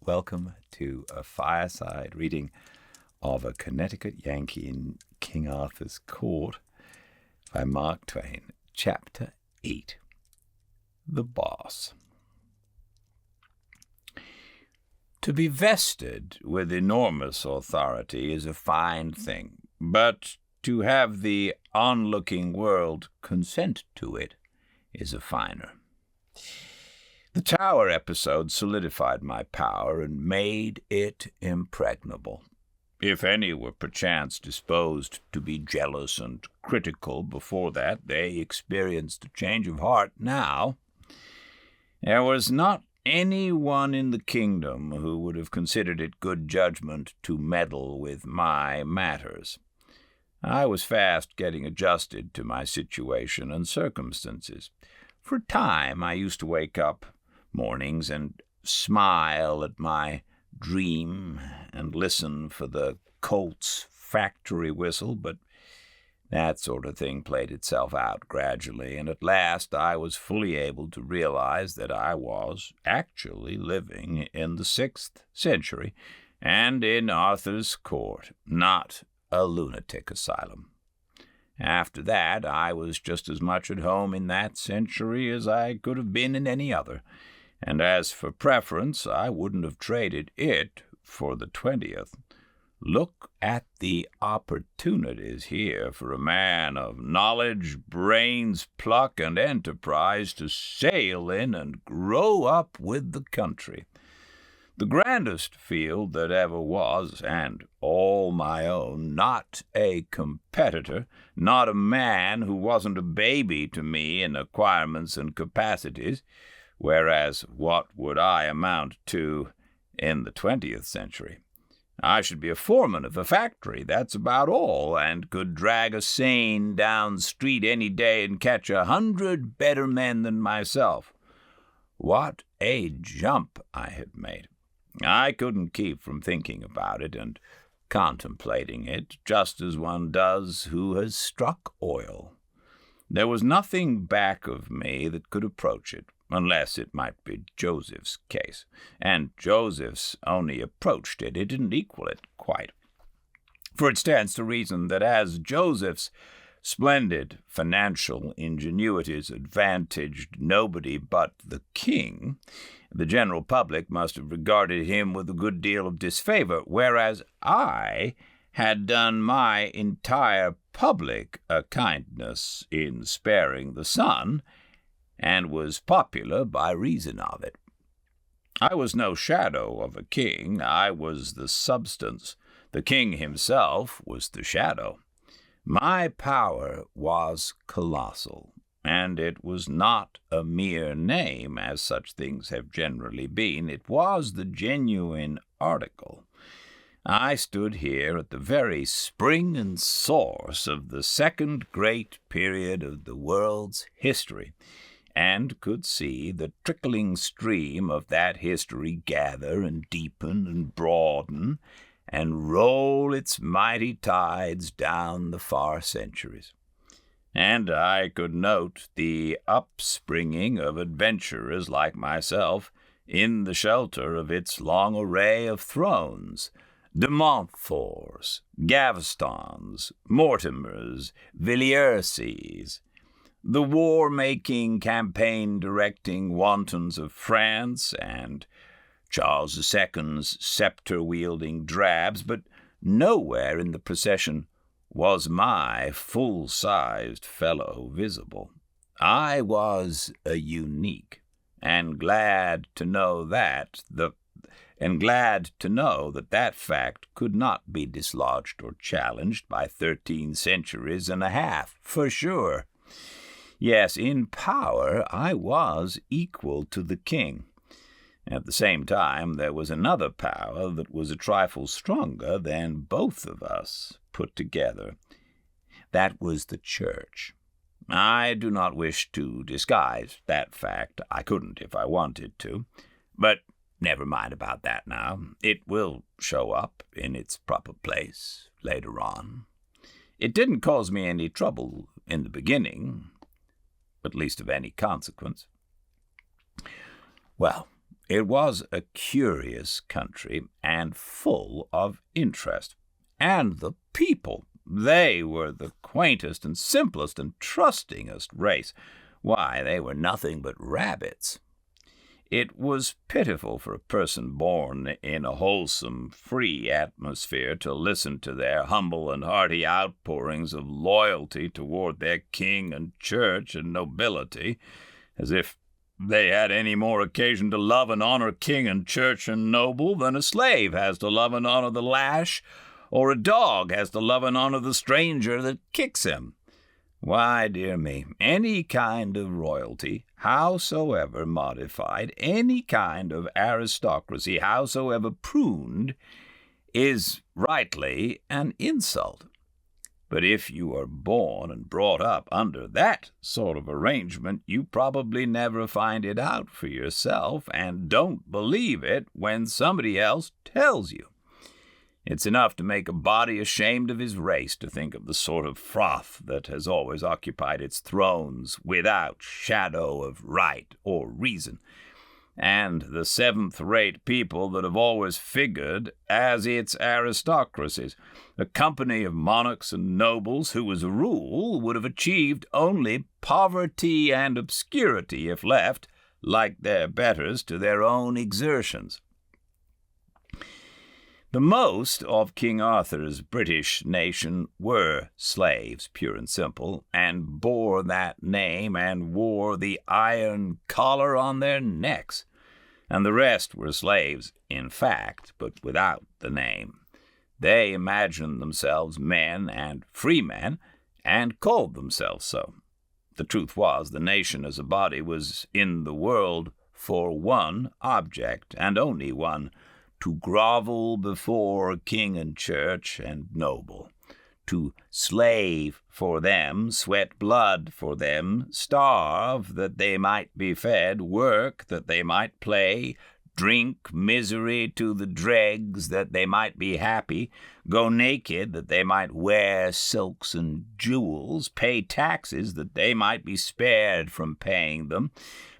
welcome to a fireside reading of A Connecticut Yankee in King Arthur's Court by Mark Twain, Chapter 8, The Boss. To be vested with enormous authority is a fine thing, but to have the onlooking world consent to it is a finer. The Tower episode solidified my power and made it impregnable. If any were perchance disposed to be jealous and critical before that, they experienced a change of heart now. There was not any one in the kingdom who would have considered it good judgment to meddle with my matters. I was fast getting adjusted to my situation and circumstances. For a time I used to wake up mornings and smile at my dream and listen for the Colt's factory whistle, but that sort of thing played itself out gradually, and at last I was fully able to realize that I was actually living in the 6th century and in Arthur's court, not a lunatic asylum. After that, I was just as much at home in that century as I could have been in any other, and as for preference, I wouldn't have traded it for the 20th. Look at the opportunities here for a man of knowledge, brains, pluck, and enterprise to sail in and grow up with the country. The grandest field that ever was, and all my own, not a competitor, not a man who wasn't a baby to me in acquirements and capacities, whereas what would I amount to in the 20th century? I should be a foreman of a factory, that's about all, and could drag a seine down street any day and catch 100 better men than myself. What a jump I had made! I couldn't keep from thinking about it and contemplating it, just as one does who has struck oil. There was nothing back of me that could approach it, unless it might be Joseph's case, and Joseph's only approached it, it didn't equal it quite. For it stands to reason that as Joseph's splendid financial ingenuities advantaged nobody but the king, the general public must have regarded him with a good deal of disfavor, whereas I had done my entire public a kindness in sparing the sun, and was popular by reason of it. I was no shadow of a king. I was the substance. The king himself was the shadow. My power was colossal, and it was not a mere name, as such things have generally been. It was the genuine article. I stood here at the very spring and source of the second great period of the world's history, and could see the trickling stream of that history gather and deepen and broaden and roll its mighty tides down the far centuries. And I could note the upspringing of adventurers like myself in the shelter of its long array of thrones, de Montforts, Gavestons, Mortimers, Villierses, the war-making, campaign-directing wantons of France, and Charles II's sceptre-wielding drabs, but nowhere in the procession was my full-sized fellow visible. I was a unique, and glad to know that that fact could not be dislodged or challenged by 13 centuries and a half, for sure. Yes, in power I was equal to the king. At the same time, there was another power that was a trifle stronger than both of us put together. That was the church. I do not wish to disguise that fact. I couldn't if I wanted to. But never mind about that now. It will show up in its proper place later on. It didn't cause me any trouble in the beginning, at least of any consequence. Well, It was a curious country and full of interest. And the people, they were the quaintest and simplest and trustingest race. Why, they were nothing but rabbits. It was pitiful for a person born in a wholesome, free atmosphere to listen to their humble and hearty outpourings of loyalty toward their king and church and nobility, as if they had any more occasion to love and honor king and church and noble than a slave has to love and honor the lash, or a dog has to love and honor the stranger that kicks him. Why, dear me, any kind of royalty, howsoever modified, any kind of aristocracy, howsoever pruned, is rightly an insult. But if you are born and brought up under that sort of arrangement, you probably never find it out for yourself and don't believe it when somebody else tells you. It's enough to make a body ashamed of his race to think of the sort of froth that has always occupied its thrones without shadow of right or reason, and the seventh-rate people that have always figured as its aristocracies, a company of monarchs and nobles who, as a rule, would have achieved only poverty and obscurity if left, like their betters, to their own exertions. The most of King Arthur's British nation were slaves, pure and simple, and bore that name and wore the iron collar on their necks. And the rest were slaves, in fact, but without the name. They imagined themselves men and free men, and called themselves so. The truth was, the nation as a body was in the world for one object, and only one: to grovel before king and church and noble, to slave for them, sweat blood for them, starve that they might be fed, work that they might play, drink misery to the dregs that they might be happy, go naked that they might wear silks and jewels, pay taxes that they might be spared from paying them,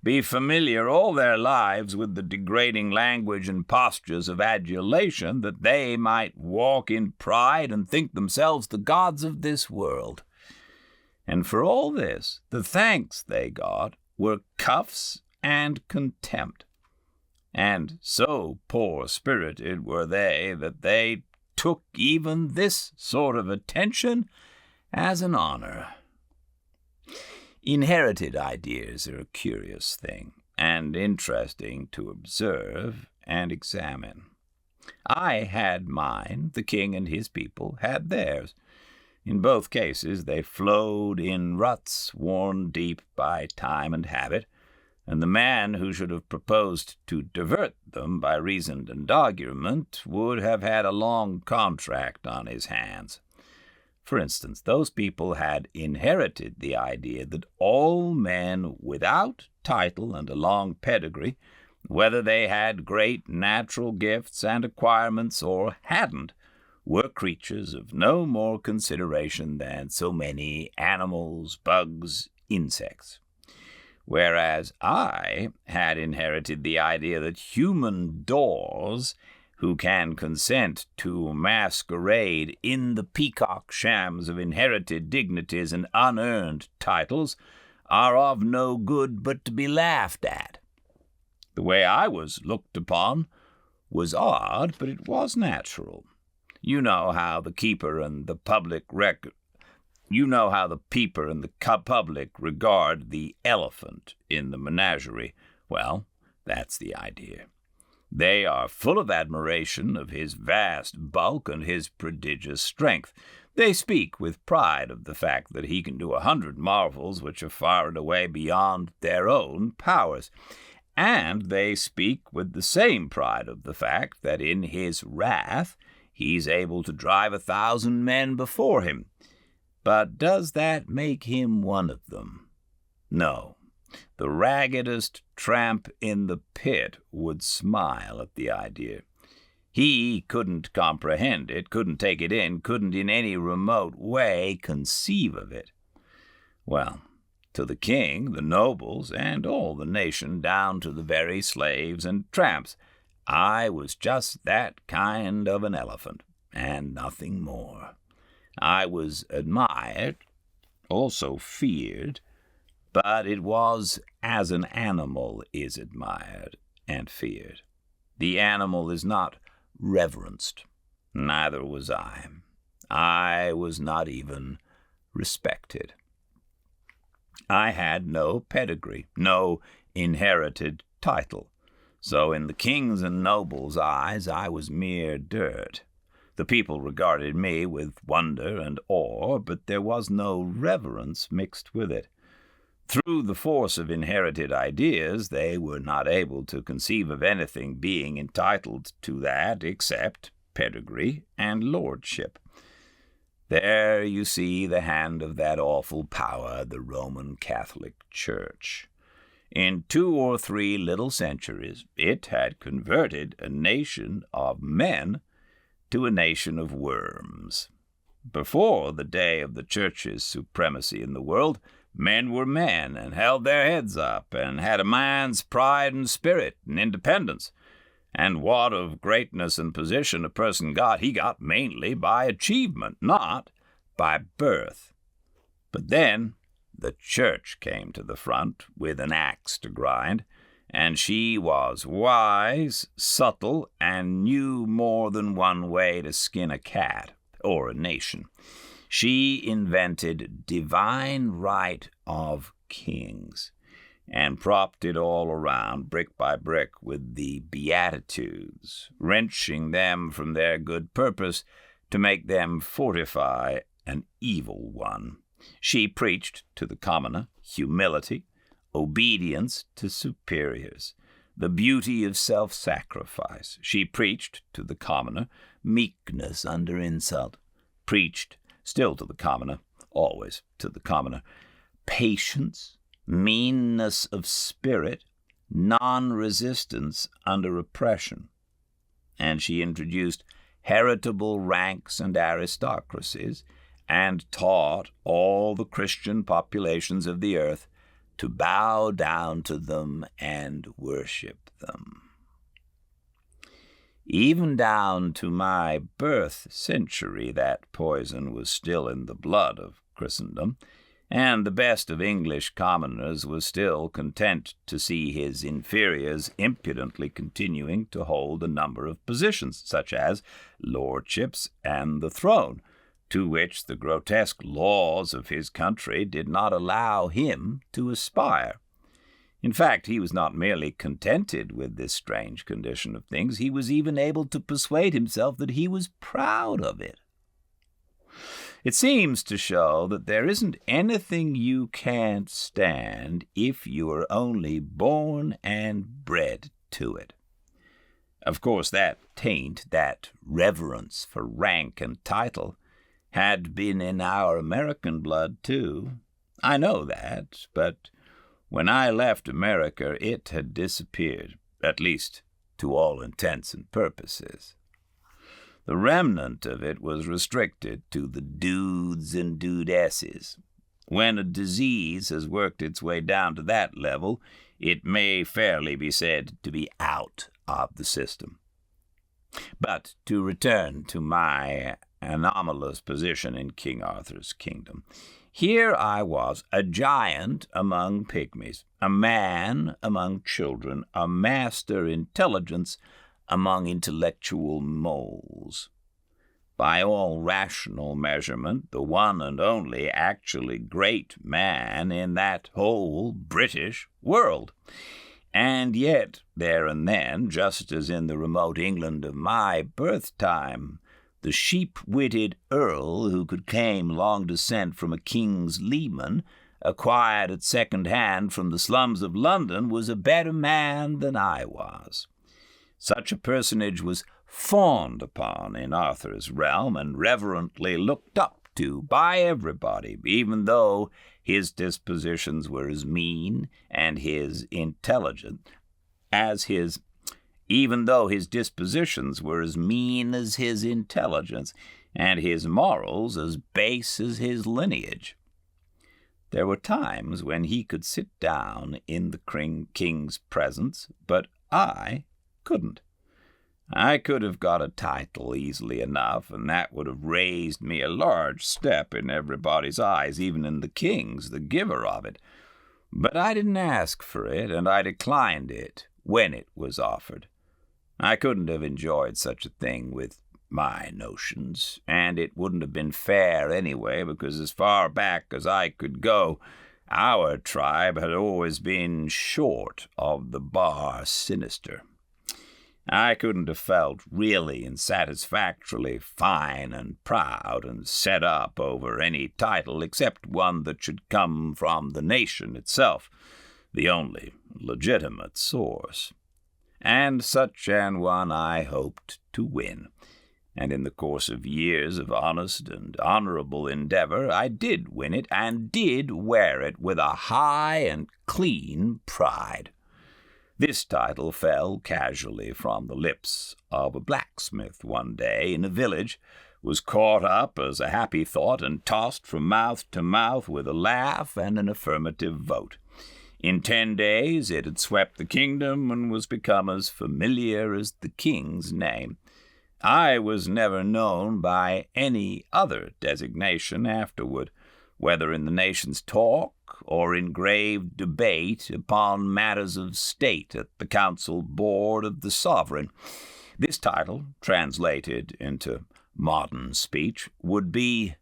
be familiar all their lives with the degrading language and postures of adulation, that they might walk in pride and think themselves the gods of this world. And for all this, the thanks they got were cuffs and contempt. And so poor-spirited were they that they took even this sort of attention as an honor. Inherited ideas are a curious thing, and interesting to observe and examine. I had mine, the king and his people had theirs. In both cases they flowed in ruts worn deep by time and habit, and the man who should have proposed to divert them by reason and argument would have had a long contract on his hands. For instance, those people had inherited the idea that all men without title and a long pedigree, whether they had great natural gifts and acquirements or hadn't, were creatures of no more consideration than so many animals, bugs, insects. Whereas I had inherited the idea that human daws who can consent to masquerade in the peacock shams of inherited dignities and unearned titles, are of no good but to be laughed at. The way I was looked upon was odd, but it was natural. You know how the keeper and the public public regard the elephant in the menagerie. Well, that's the idea. They are full of admiration of his vast bulk and his prodigious strength. They speak with pride of the fact that he can do 100 marvels which are far and away beyond their own powers. And they speak with the same pride of the fact that in his wrath he's able to drive 1,000 men before him. But does that make him one of them? No. The raggedest tramp in the pit would smile at the idea. He couldn't comprehend it, couldn't take it in, couldn't in any remote way conceive of it. Well, to the king, the nobles, and all the nation, down to the very slaves and tramps. I was just that kind of an elephant, and nothing more. I was admired, also feared, but it was as an animal is admired and feared. The animal is not reverenced. Neither was I. I was not even respected. I had no pedigree, no inherited title. So in the king's and nobles' eyes, I was mere dirt. The people regarded me with wonder and awe, but there was no reverence mixed with it. Through the force of inherited ideas, they were not able to conceive of anything being entitled to that except pedigree and lordship. There you see the hand of that awful power, the Roman Catholic Church. In 2 or 3 little centuries, it had converted a nation of men to a nation of worms. Before the day of the Church's supremacy in the world, men were men and held their heads up and had a man's pride and spirit and independence. And what of greatness and position a person got, he got mainly by achievement, not by birth. But then the Church came to the front with an axe to grind, and she was wise, subtle, and knew more than one way to skin a cat or a nation. She invented divine right of kings and propped it all around, brick by brick, with the Beatitudes, wrenching them from their good purpose to make them fortify an evil one. She preached to the commoner humility, obedience to superiors, the beauty of self-sacrifice. She preached to the commoner meekness under insult, preached still to the commoner, always to the commoner, patience, meanness of spirit, non-resistance under oppression. And she introduced heritable ranks and aristocracies, and taught all the Christian populations of the earth to bow down to them and worship them. Even down to my birth century, that poison was still in the blood of Christendom, and the best of English commoners was still content to see his inferiors impudently continuing to hold a number of positions, such as lordships and the throne, to which the grotesque laws of his country did not allow him to aspire. In fact, he was not merely contented with this strange condition of things, he was even able to persuade himself that he was proud of it. It seems to show that there isn't anything you can't stand if you are only born and bred to it. Of course, that taint, that reverence for rank and title, had been in our American blood, too. I know that, but when I left America, it had disappeared, at least to all intents and purposes. The remnant of it was restricted to the dudes and dudesses. When a disease has worked its way down to that level, it may fairly be said to be out of the system. But to return to my anomalous position in King Arthur's kingdom, here I was, a giant among pygmies, a man among children, a master intelligence among intellectual moles. By all rational measurement, the one and only actually great man in that whole British world. And yet, there and then, just as in the remote England of my birth time, the sheep-witted earl who could claim long descent from a king's leman, acquired at second hand from the slums of London, was a better man than I was. Such a personage was fawned upon in Arthur's realm and reverently looked up to by everybody, even though his dispositions were as mean and his intelligent as his intelligence, and his morals as base as his lineage. There were times when he could sit down in the king's presence, but I couldn't. I could have got a title easily enough, and that would have raised me a large step in everybody's eyes, even in the king's, the giver of it. But I didn't ask for it, and I declined it when it was offered. I couldn't have enjoyed such a thing with my notions, and it wouldn't have been fair anyway, because as far back as I could go, our tribe had always been short of the bar sinister. I couldn't have felt really and satisfactorily fine and proud and set up over any title except one that should come from the nation itself, the only legitimate source. And such an one I hoped to win. And in the course of years of honest and honorable endeavor, I did win it and did wear it with a high and clean pride. This title fell casually from the lips of a blacksmith one day in a village, was caught up as a happy thought, and tossed from mouth to mouth with a laugh and an affirmative vote. In 10 days it had swept the kingdom and was become as familiar as the king's name. I was never known by any other designation afterward, whether in the nation's talk or in grave debate upon matters of state at the council board of the sovereign. This title, translated into modern speech, would be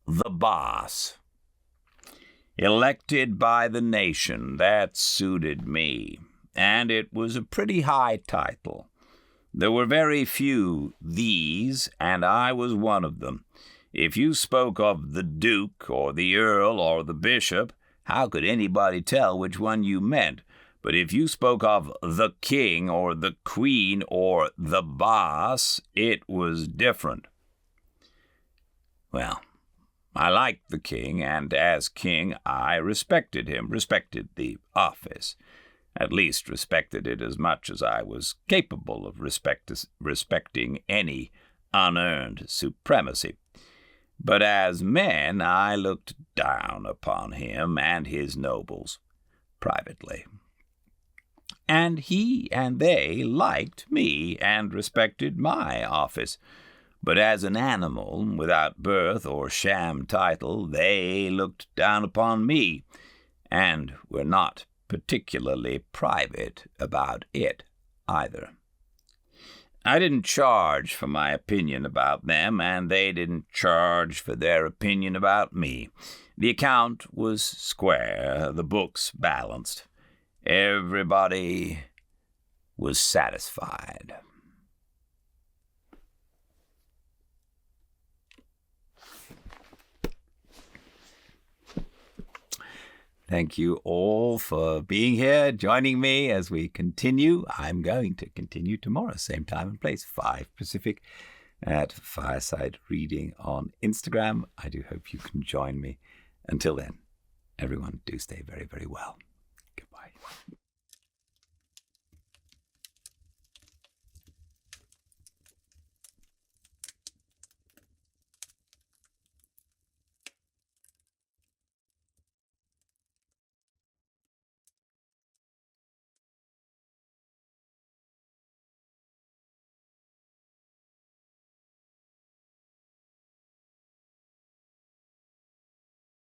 the boss. Elected by the nation, that suited me, and it was a pretty high title. There were very few these, and I was one of them. If you spoke of the duke or the earl or the bishop, how could anybody tell which one you meant? But if you spoke of the king or the queen or the boss, it was different. Well, I liked the king, and as king I respected him, respected the office. At least respected it as much as I was capable of respecting any unearned supremacy. But as men I looked down upon him and his nobles, privately. And he and they liked me and respected my office. But as an animal, without birth or sham title, they looked down upon me, and were not particularly private about it either. I didn't charge for my opinion about them, and they didn't charge for their opinion about me. The account was square, the books balanced. Everybody was satisfied. Thank you all for being here, joining me as we continue. I'm going to continue tomorrow, same time and place, 5 Pacific, at Fireside Reading on Instagram. I do hope you can join me. Until then, everyone, do stay very, very well.